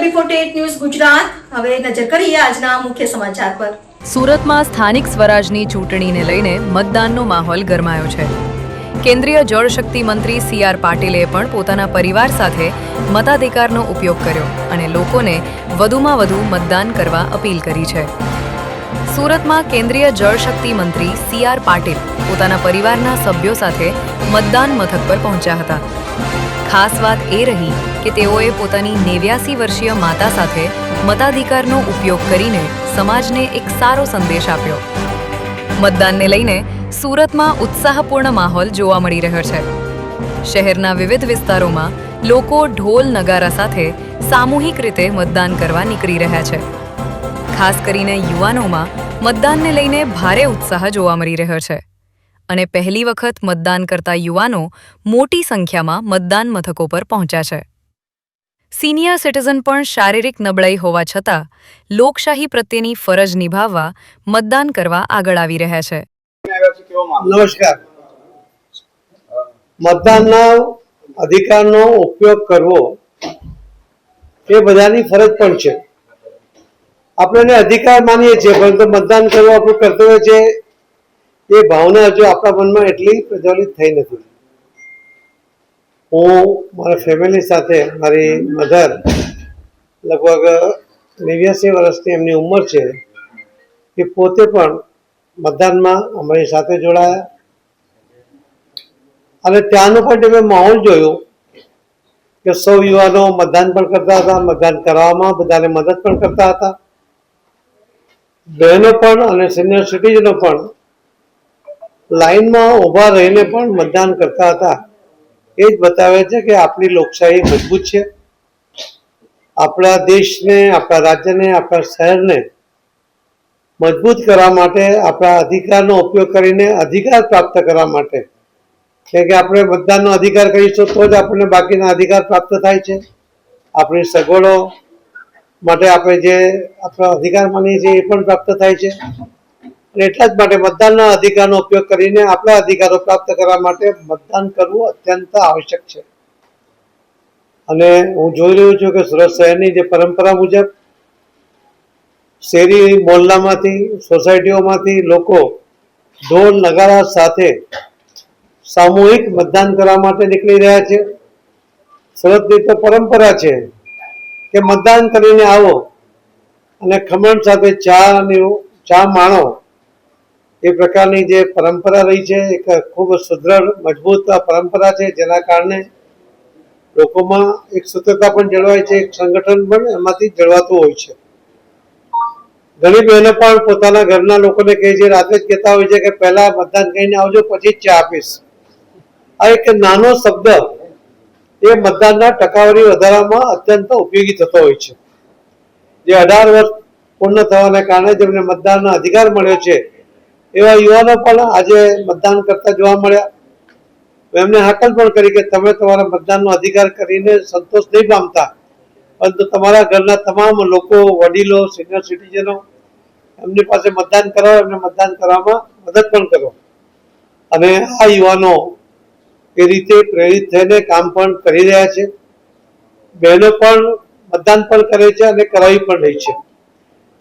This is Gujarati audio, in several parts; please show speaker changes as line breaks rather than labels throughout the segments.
AB48 news Gujarat. હવે નજર કરીએ આજના મુખ્ય સમાચાર પર।
સુરતમાં સ્થાનિક સ્વરાજની ચૂંટણીને લઈને મતદાનનો માહોલ ગરમાયો છે। કેન્દ્રીય જળશક્તિ મંત્રી CR પાટીલે પણ પોતાના પરિવાર સાથે મતાધિકારનો ઉપયોગ કર્યો અને લોકોને વધુમાં વધુ મતદાન કરવા અપીલ કરી છે। સુરતમાં કેન્દ્રીય જળશક્તિ મંત્રી CR પાટીલ પોતાના પરિવારના સભ્યો સાથે મતદાન મથક પર પહોંચ્યા હતા। ખાસ વાત એ રહી કે તેઓએ પોતાની 89 વર્ષીય માતા સાથે મતાધિકારનો ઉપયોગ કરીને સમાજને એક સારો સંદેશ આપ્યો। મતદાનને લઈને સુરતમાં ઉત્સાહપૂર્ણ માહોલ જોવા મળી રહ્યો છે। શહેરના વિવિધ વિસ્તારોમાં લોકો ઢોલ નગારા સાથે સામૂહિક રીતે મતદાન કરવા નીકળી રહ્યા છે। ખાસ કરીને યુવાનોમાં મતદાનને લઈને ભારે ઉત્સાહ જોવા મળી રહ્યો છે અને પહેલી વખત મતદાન કરતા યુવાનો મોટી સંખ્યામાં મતદાન મથકો પર પહોંચ્યા છે। સિનિયર સિટીઝન પણ શારીરિક નબળાઈ હોવા છતાં લોકશાહી પ્રત્યેની ફરજ નિભાવવા મતદાન કરવા આગળ આવી રહ્યા છે।
નમસ્કાર। મતદાનના અધિકારનો ઉપયોગ કરવો એ બધાની ફરજ પણ છે। આપણે એને અધિકાર માનીએ છીએ, પરંતુ મતદાન કરવું આપણું કર્તવ્ય છે એ ભાવના હજુ આપણા મનમાં એટલી પ્રજ્વલિત થઈ નથી। હું મારા ફેમિલી સાથે, મારી મધર લગભગ 89 વર્ષની એમની ઉંમર છે, એ પોતે પણ મતદાનમાં અમારી સાથે જોડાયા અને ત્યાંનો પણ મેં માહોલ જોયો કે સૌ યુવાનો મતદાન પણ કરતા હતા, મતદાન કરવામાં બધાને મદદ પણ કરતા હતા। બહેનો પણ અને સિનિયર સિટીઝનો પણ લાઈનમાં ઊભા રહીને પણ મતદાન કરતા હતા। એ જ બતાવે છે કે આપણી લોકશાહી મજબૂત છે। આપણા દેશને, આપણા રાજ્યને, આપણા શહેરને મજબૂત કરવા માટે, આપણા અધિકારનો ઉપયોગ કરીને અધિકાર પ્રાપ્ત કરવા માટે, કે આપણે મતદાનનો અધિકાર કરીશું તો જ આપણને બાકીના અધિકાર પ્રાપ્ત થાય છે। આપણી સગવડો માટે આપણે જે આપણો અધિકાર માનીએ છીએ એ પણ પ્રાપ્ત થાય છે। એટલા જ માટે મતદાનના અધિકારનો ઉપયોગ કરીને આપણા અધિકારો પ્રાપ્ત કરવા માટે મતદાન કરવું અત્યંત આવશ્યક છે। અને હું જોઈ રહ્યો છું કે સુરત શહેરની જે પરંપરા મુજબ શેરી મોહલ્લામાંથી, સોસાયટીઓમાંથી લોકો ઢોલ નગારા સાથે સામૂહિક મતદાન કરવા માટે નીકળી રહ્યા છે। સુરતની તો પરંપરા છે કે મતદાન કરીને આવો અને ખમણ સાથે ચા માણો। એ પ્રકારની જે પરંપરા રહી છે એક ખૂબ સુદૃઢ મજબૂત પરંપરા છે, જેના કારણે લોકોમાં એક સૂત્રતા પણ જળવાય છે, એક સંગઠન પણ એમાંથી જળવાતું હોય છે। ઘણી બહેનો પણ પોતાના ઘરના લોકોને કહે છે, રાતે જ કહેતા હોય છે કે પહેલા મતદાન કરીને આવજો, પછી જ ચા આપીશ। આ એક નાનો શબ્દ એ મતદાનના ટકાવારી વધારવામાં અત્યંત ઉપયોગી થતો હોય છે। જે 18 વર્ષ પૂર્ણ થવાને કારણે જેમને મતદાનનો અધિકાર મળ્યો છે એવા યુવાનો પણ આજે મતદાન કરતા જોવા મળ્યા। એમને હાકલ પણ કરી કે તમે તમારા મતદાનનો અધિકાર કરીને સંતોષ નહીં પામતા, પરંતુ તમારા ઘરના તમામ લોકો, વડીલો, સિનિયર સિટીઝનો એમની પાસે મતદાન કરાવો, એમને મતદાન કરવામાં મદદ પણ કરો। અને આ યુવાનો એ રીતે પ્રેરિત થઈને કામ પણ કરી રહ્યા છે। બહેનો પણ મતદાન પણ કરે છે અને કરાવી પણ રહી છે।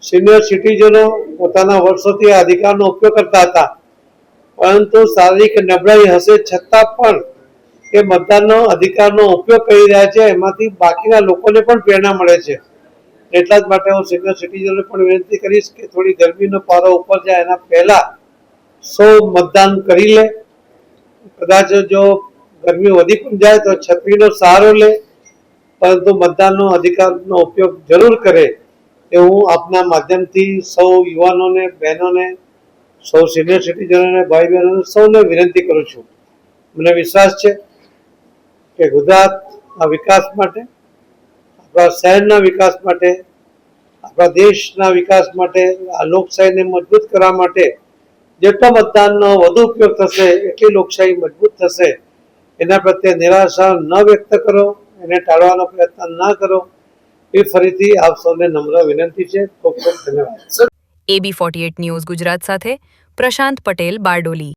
સિનિયર સિટીઝનો પોતાના વર્ષોથી આ અધિકારનો ઉપયોગ કરતા હતા, પરંતુ શારીરિક નબળાઈ હશે છતાં પણ એ મતદાનનો અધિકારનો ઉપયોગ કરી રહ્યા છે। એમાંથી બાકીના લોકોને પણ પ્રેરણા મળે છે। એટલા જ માટે હું સિનિયર સિટીઝનને પણ વિનંતી કરીશ કે થોડી ગરમીનો પારો ઉપર જાય એના પહેલા સૌ મતદાન કરી લે। કદાચ જો ગરમી વધી પણ જાય તો છત્રીનો સહારો લે, પરંતુ મતદાનનો અધિકારનો ઉપયોગ જરૂર કરે એવું આપના માધ્યમથી સૌ યુવાનોને, બહેનોને, સૌ સિનિયર સિટીઝનોને, ભાઈ બહેનોને સૌને વિનંતી કરું છું। મને વિશ્વાસ છે કે ગુજરાતના વિકાસ માટે, આપણા શહેરના વિકાસ માટે, આપણા દેશના વિકાસ માટે, આ લોકશાહીને મજબૂત કરવા માટે જેટલો મતદાનનો વધુ ઉપયોગ થશે એટલી લોકશાહી મજબૂત થશે। એના પ્રત્યે નિરાશા ન વ્યક્ત કરો, એને ટાળવાનો પ્રયત્ન ન કરો, એ ફરીથી આપ સૌને નમ્ર વિનંતી છે। ખૂબ ખૂબ ધન્યવાદ।
AB48 ન્યૂઝ ગુજરાત સાથે પ્રશાંત પટેલ, બારડોલી।